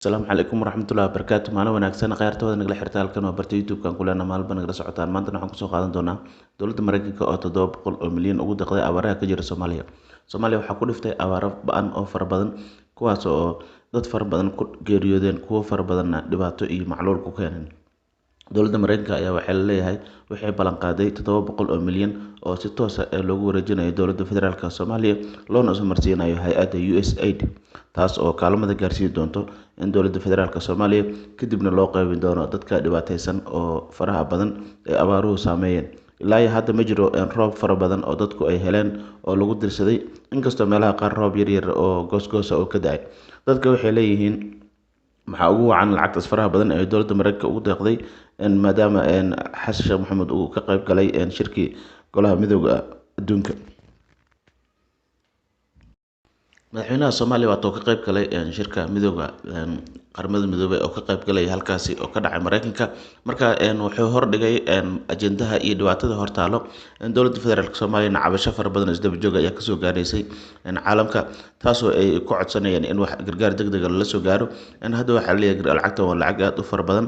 Asalaamu calaykum waraxmatullaahi wabarakaatu. Maalin wanaagsan khayrtooda nagala xirta halkan waa barta YouTube-kan kulana maalba nagala socotaan. Maanta waxaan kusoo qaadan doonaa dowladda Mareykanka oo 700 oo milyan ugu deeqday abaaraha ka jira Soomaaliya. Soomaaliya waxaa ku dhiftay abaaro ba'an oo fara badan kuwaas oo dad fara badan ku geeriyoodeen, kuwo fara badanna dhibaato iyo macluul ku keeneen. Dowladda Mareykanka ayaa waxaa la leeyahay waxay ballan qaaday 700 oo milyan oo si toos ah loogu wareejinayo dowladda federaalka Soomaaliya loona soo marsiinayo hay'adda USAID, taas oo kaalmada gaarsiin doonto in dowladda federaalka Soomaaliya kadibna loo qaybin doono dadka dhibaataysan oo faraha badan ee abaaruhu saameeyeen. Ilaa iyo hadda ma jiro roob fara badan oo dadku ay heleen oo lagu dirsaday, inkastoo meelaha qaar roob yar oo goos oo ka da'ay. Dadka waxay leeyihiin maxaa ugu wacan lacagtaas faraha badan ee dowladda Mareykanka ugu deeqday maadaama Xasan Sheekh Maxamuud uu ka qayb galay shirkii golaha midowga adduunka. Madaxweynaha Soomaaliya waa uu ka qayb galay shirka midowga qaramada midoobay oo ka qayb galay halkaasi oo ka dhacay Mareykanka. Marka wuxuu hordhigay ajendaha iyo dhibaatada hortaalo dowladda federaalka Soomaaliya cabasho fara badan oo isdaba joog ayaa kasoo gaaraysay caalamka, taasoo ay ku codsanayeen in wax gargaar degdeg ah lala soo gaaro. Hadda waxaa la leeyahay lacagtan waa lacag aad u fara badan,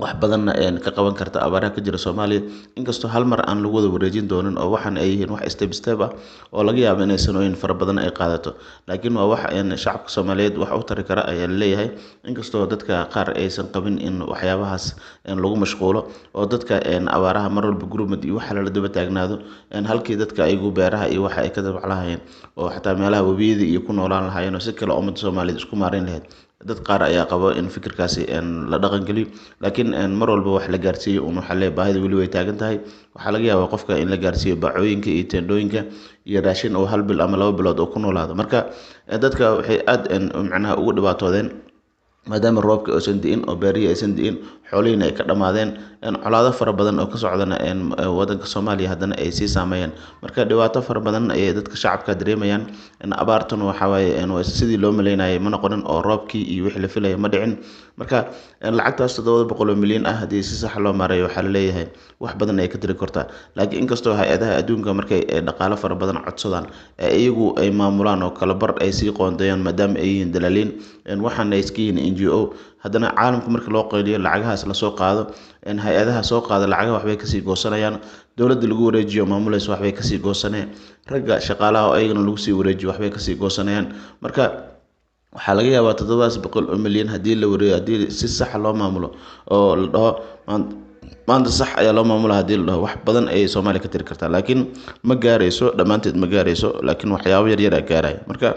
wax badanna ka qaban karta abaaraha ka jira Soomaaliya, inkastoo hal mar aan lagu wada wareejin doonin oo waxaan ay yihiin wax step ah oo laga yaabo inay sanooyin fara badan ay qaadato. Laakiin waa wax shacabka Soomaaliyeed wax u tari kara ayaa la leeyahay, inkastoo dadka qaar aysan qabin in waxyaabahaas lagu mashquulo oo dadka abaaraha mar walba gurmad iyo waxa lala daba taagnaado halkii dadka ayagu beeraha iyo waxa ay ka dabaclan lahaayeen oo xataa meelaha webiyada iyo ku noolaan lahaayeen oo si kale ummadda Soomaaliyeed isku maareyn lahayd. Dad qaar ayaa qabo in fikirkaasi la dhaqan geliyo, laakiin mar walba wax la gaarsiiyo waxaa leeyahay baahida weli way taagan tahay. Waxaa laga yaabaa qofka in la gaarsiiyo bacooyinka iyo teendhooyinka iyo raashin oo 1 bil ama 2 bilood oo ku noolaado. Marka dadka waxay aad macnaha ugu dhibaatoodeen maadaama roobka aysan di'in oo beerihii aysan di'in, xoolihiina ay ka dhammaadeen, colaado fara badan oo ka socdana waddanka Soomaaliya haddana ay sii saameeyeen. Marka dhibaato fara badan ayay dadka shacabka dareemayaan. Abaartuna waxaa waaye waa sidii loo maleynayay ma noqonin oo roobkii iyo wixii la filayay ma dhicin. Marka lacagtaas 700 oo milyan ah haddii si sax loo maareeyo waxaa la leeyahay wax badan ay ka tiri kartaa. Laakiin inkastoo hay'adaha adduunka markay dhaqaale fara badan codsadaan iyagu ay maamulaan oo kala bar ay sii qoondeeyaan maadaama ay yihiin dalaaliin, waxaana ay iska yihiin NGO, haddana caalamka marka loo qayliyo lacagahaas la soo qaado hay-adaha soo qaada lacagaha waxbay kasii goosanayaan, dowladda lagu wareejiyo maamulaysa waxbay kasii goosanayaan, ragga shaqaalaha oo ayagana lagu sii wareejiyo waxbay kasii goosanayaan. Marka waxaa laga yaabaa 700 oo milyan haddii si sax loo maamulo oo la dhaho maanta sax ayaa loo maamula haddii la dhaho wax badan ayay Soomaaliya ka tiri kartaa. Laakiin ma gaarayso dhammaanteed, ma gaarayso, laakiin waxyaabo yar ayaa gaaraya. Marka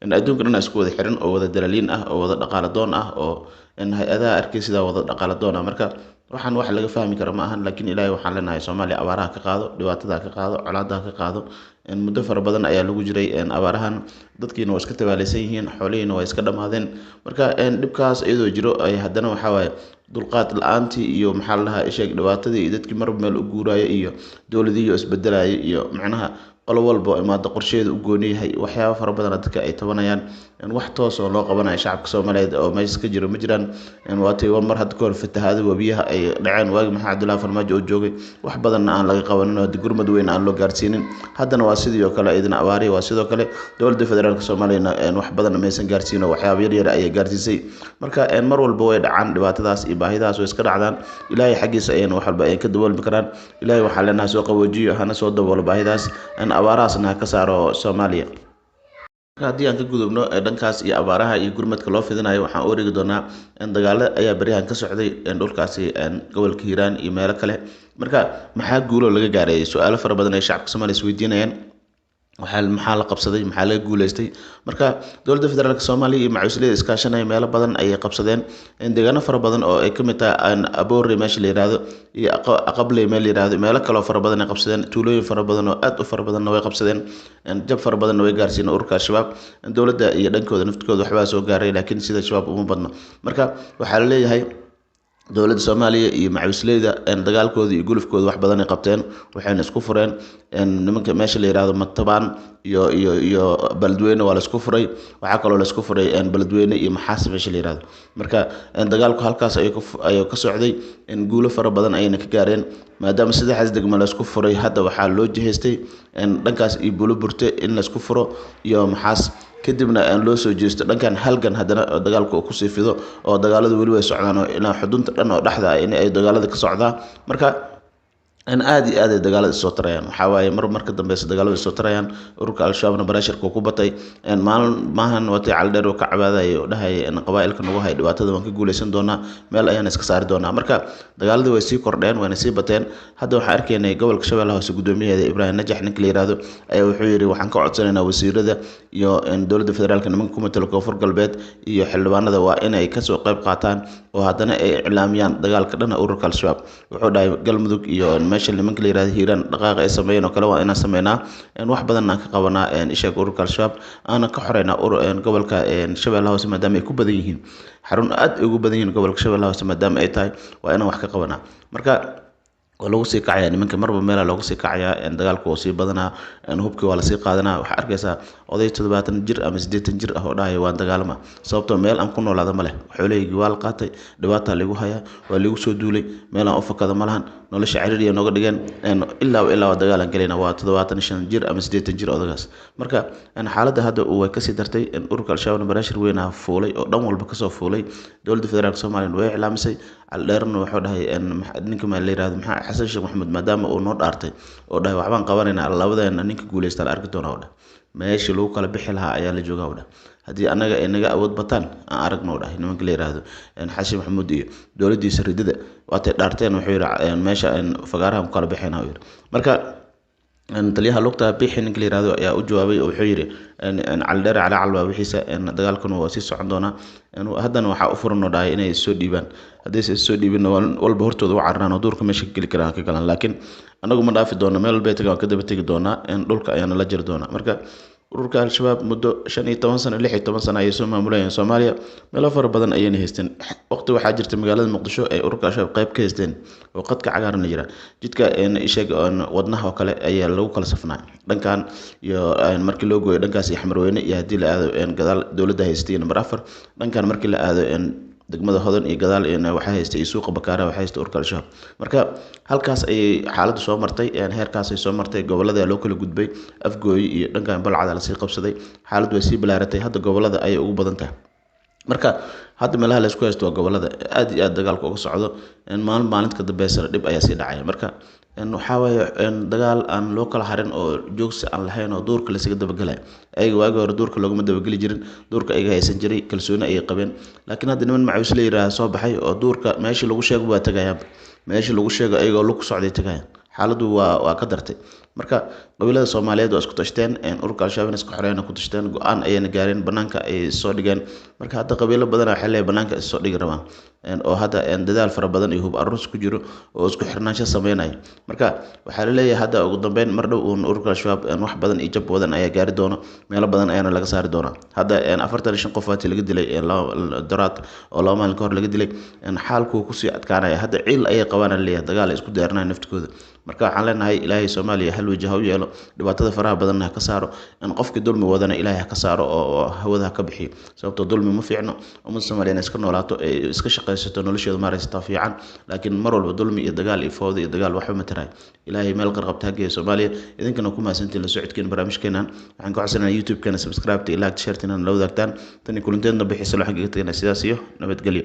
adduunka dhan isku wada xiran oo wada dalaaliin ah oo wada dhaqaale doon ah oo hay-adaha arkay sidaa wada dhaqaale doon ah. Marka waxaan wax laga fahmi karo ma ahan, laakiin ilaahay waxaan leenahay Soomaaliya abaaraha ka qaado, dhibaatada ka qaado, colaadaha ka qaado. Muddo fara badan ayaa lagu jiray abaarahan, dadkiina waa iska tabaalaysan yihiin, xoolihiina waa iska dhammaadeen. Marka dhibkaas iyadoo jiro ay haddana waxaa waaye dulqaad la'aantii iyo maxaa la dhahaa isheeg dhibaatadii iyo dadkii marba meel u guuraya iyo dowladihii oo isbedelaya iyo macnaha qolo walba oo imaada qorsheeda u gooni yahay, waxyaabo fara badan dadka ay tabanayaan. Wax toos oo loo qabanayo shacabka Soomaaliyeed oo meesha ka jiro ma jiraan. Waatii mar hadda ka hor fatahaada webiyaha ay dhaceen waagi Maxamed Cabdullaahi Farmaajo oo joogay, wax badanna aan laga qabanin oo gurmad weyn aan loo gaarsiinin. Haddana waa sidii oo kale idin abaari waa sidoo kale dowladda federaalka Soomaaliya wax badan maysan gaarsiin oo waxyaabo yar ayay gaarsiisay. Marka mar walba way dhacaan dhibaatadaas iyo baahidaas way iska dhacdaan. Ilaahay xaggiisa ayayna wax walba ay ka daboolmi karaan. Ilaahay waxaa leenahay soo qaboojiyo hana soo daboolo baahidaas abaarahaasna ka saaro Soomaaliya. Haddii aan ka gudubno dhankaas iyo abaaraha iyo gurmadka loo fidinayo, waxaan u wareegi doonaa dagaalo ayaa beriyahan ka socday dhulkaasi gobolka Hiiraan iyo meelo kale. Marka maxaa guulo laga gaaray? Su'aalo fara badan ay shacabka Soomaaliya isweydiinayaan. maxaa la qabsaday, maxaa laga guuleystay? Marka dowladda federaalka Soomaaliya iyo macawisleyda iskaashanaya meelo badan ayay qabsadeen deegaano fara badan oo ay ka mid tahay Aboore meesha la yiraahdo iyo Aqabley meel la yiraahdo, meelo kale oo fara badan ay qabsadeen, tuulooyin fara badan oo aad u fara badanna way qabsadeen, jab fara badanna way gaarsiineen ururka Al-Shabaab. Dowladda iyo dhankooda naftooda waxbaa soo gaaray, laakiin sida Shabaab uma badno. Marka waxaa la leeyahay dowladda Soomaaliya iyo macawisleyda dagaalkooda iyo gulufkooda wax badan ay qabteen, waxayna isku fureen nimanka meesha la yiraahdo Matabaan iyo Beledweyne waa la isku furay. Waxaa kaloo la isku furay Beledweyne iyo Maxaas meesha la yiraahdo. Marka dagaalku halkaas ayuu ka socday, guulo fara badan ayayna ka gaareen maadaama saddexdaas degmo la isku furay. Hadda waxaa loo jihaystay dhankaas iyo Buloburte in la isku furo iyo Maxaas. kadibna loo soo jeesto dhankan halgan haddana dagaalka uu kusii fido oo dagaalada weli way socdaan oo ilaa xudunta dhan oo dhexda in ay dagaalada ka socdaan. Marka in aad iyo aad ay dagaalada isoo tarayaan, waxaa waaye marka dambeysa dagaalada isoo tarayaan. Ururka al-shabaabna baraashirka ku batay maalin maahan watay caldheer oo ka cabaadayay oo dhahayay qabaa'ilka nagu hay dhibaatada waan ka guuleysan doonaa, meel ayaan iska saari doonaa. Marka dagaaladii way sii kordheen, wayna sii bateen. Hadda waxaan arkaynay gobolka Shabeellaha Hoose gudoomiyaheeda Ibraahim Najax ninka la yiraahdo ayaa wuxuu yiri waxaan ka codsanaynaa wasiirada iyo dowladda federaalka nimanka ku matala koonfur galbeed iyo xildhibaanada waa inay kasoo qayb qaataan oo haddana ay iclaamiyaan dagaalka dhana ururka al-shabaab. Wuxuu dhahay galmudug iyo meesha nimanka la yiraahdo hiiraan dhaqaaqa ay sameeyeen oo kale waa inaan sameynaa wax badan aan ka qabanaa ishaga ururka al-shabaab aanan ka xoreynaa gobolka Shabeellaha Hoose maadaama ay ku badan yihiin, xarun aad ay ugu badan yihiin gobolka Shabeellaha Hoose maadaama ay tahay waa inaan wax ka qabanaa. Marka waa lagu sii kacayaa nimanka marba meela loogu sii kacayaa dagaalku waa sii badanaa hubkii waa lasii qaadanaa. Waxaa arkaysaa oday 70 jir ama 80 jir ah oo dhahaya waan dagaalama sababtoo meel aan ku noolaada ma leh, xoolahaygii waa la qaatay, dhibaataa lagu hayaa, waa lagu soo duulay, meel aan u fakada ma lahan, nolosha ciriiriya nooga dhigeen ilaa dagaalan galayna waa 75 jir ama 80 jir odagaas. Marka xaaladda hadda way kasii dartay. Ururka al-shabaabna baraashir weyn ah fuulay oo dhan walba kasoo fuulay. Dowladda federaalka Soomaaliya way iclaamisay, caldheerna wuxuu dhahay ninka ma la yiraahdo maxaa xasan sheekh maxamed maadaama uu noo dhaartay oo dhahay waxbaan qabanaynaa labadeena ninka guuleysta la arki doonaa oo dhahay meeshii lagu kala bixi lahaa ayaa la joogaa oo dhahay haddii annaga ay naga awood bataan aan aragno oo dhahay nimanka la yiraahdo xasan maxamuud iyo dowladdiisa ridada waatay dhaarteen wuxuu yiri meesha fagaaraha ku kala bixinaa oo yiri. Marka taliyaha lugta bixi ninka la yiraahdo ayaa u jawaabay oo wuxuu yiri caldheer cala calwa wixiisa dagaalkuna waa sii socon doonaa. Haddana waxaa u furan oo dhahay inay soo dhiibaan, haddii ay soo dhiibin walba hortooda u cararaan oo duurka meesha ka geli karaan ka galaan, laakiin anagu ma dhaafi doono meel walba tagaan ka daba tegi doonaa dhulka ayaana la jiri doonaa. Marka ururka al-shabaab muddo 15 sano 16 sano ayay soo maamulayeen Soomaaliya, meelo fara badan ayayna haysteen. Waqti waxaa jirta magaalada Muqdisho ay ururka al-shabaab qayb ka haysteen oo qadka cagaaran la jira jidka ishaga wadnaha oo kale ayaa lagu kala safnaa dhankan iyo markii loo gooyo dhankaas iyo xamarweyne iyo haddii la aado gadaal dowladda haystay number 4 dhankan markii la aado degmada hodan iyo gadaal waxaa haystay suuqa bakaara waxaa haystay ururka al-shabaab. Marka halkaas ayay xaaladdu soo martay, heerkaas ay soo martay, gobolada loo kala gudbay, afgooy iyo dhankan balcada la sii qabsaday, xaaladdu way sii balaaratay. Hadda gobolada ayay ugu badan tahay. Marka hadda meelaha la isku haysto waa gobolada aad iyo aad dagaalka uga socdo maalinta dambeysana dhib ayaa sii dhacaya. Marka waxaa waaye dagaal aan loo kala harin oo joogsi aan lahayn oo duurka la isaga dabagalay. Ayaga waagi hore duurka looguma dabageli jirin, duurka ayaga haysan jiray, kalsooni ayay qabeen. Laakiin hadda niman macawiis la yiraahdo soo baxay oo duurka meeshii lagu sheego waa tagayaan, meeshii lagu sheego ayagoo lug socday tagayaan. Xaaladdu waa ka dartay. Marka qabiilada Soomaaliyeed waa isku tashteen, ururka al-shabaab iska xoreeyna ku tashteen, go'aan ayayna gaareen, banaanka ay soo dhigeen. Marka hadda qabiilo badan waxay leeyahay banaanka is soo dhigi rabaan oo hadda dadaal fara badan iyo hub arus ku jiro oo isku xirnaansho sameynaya. Marka waxaa la leeyahay hadda ugu dambeyn mar dhow ururka al-shabaab wax badan iyo jab badan ayaa gaari doona, meelo badan ayaana laga saari doonaa. Hadda 45 qof ayaa laga dilay daraad oo 2 maalin ka hor laga dilay, xaalku ku sii adkaanaya. Hadda ciil ayay qabaan la leeyahay dagaal isku diyaarinaya naftkooda. Marka waxaan leenahay Ilaahay Soomaaliya hal wajaha u yeelo, dhibaatada faraha badan ha ka saaro, qofkii dulmi wadana Ilaahay ha ka saaro oo hawada ha ka bixiyo. Sababtoo dulmi ma fiicno, ummadda Soomaaliyeed iska noolaato ay iska shaqaysato nolosheedu maaraysta fiican, laakiin mar walba dulmi iyo dagaal iyo fowdo iyo dagaal waxba ma taray. Ilaahay meel qarqabta ha geeyo Soomaaliya. Idinkana ku mahadsantiin la socodkeen barnaamijkeenan. Waxaan ka codsanayaa YouTube-kana subscribe iyo like share-tina la wadaagtaan. Tan kulanteedna bixisa loo xaqiiqatan sidaas iyo nabadgelyo.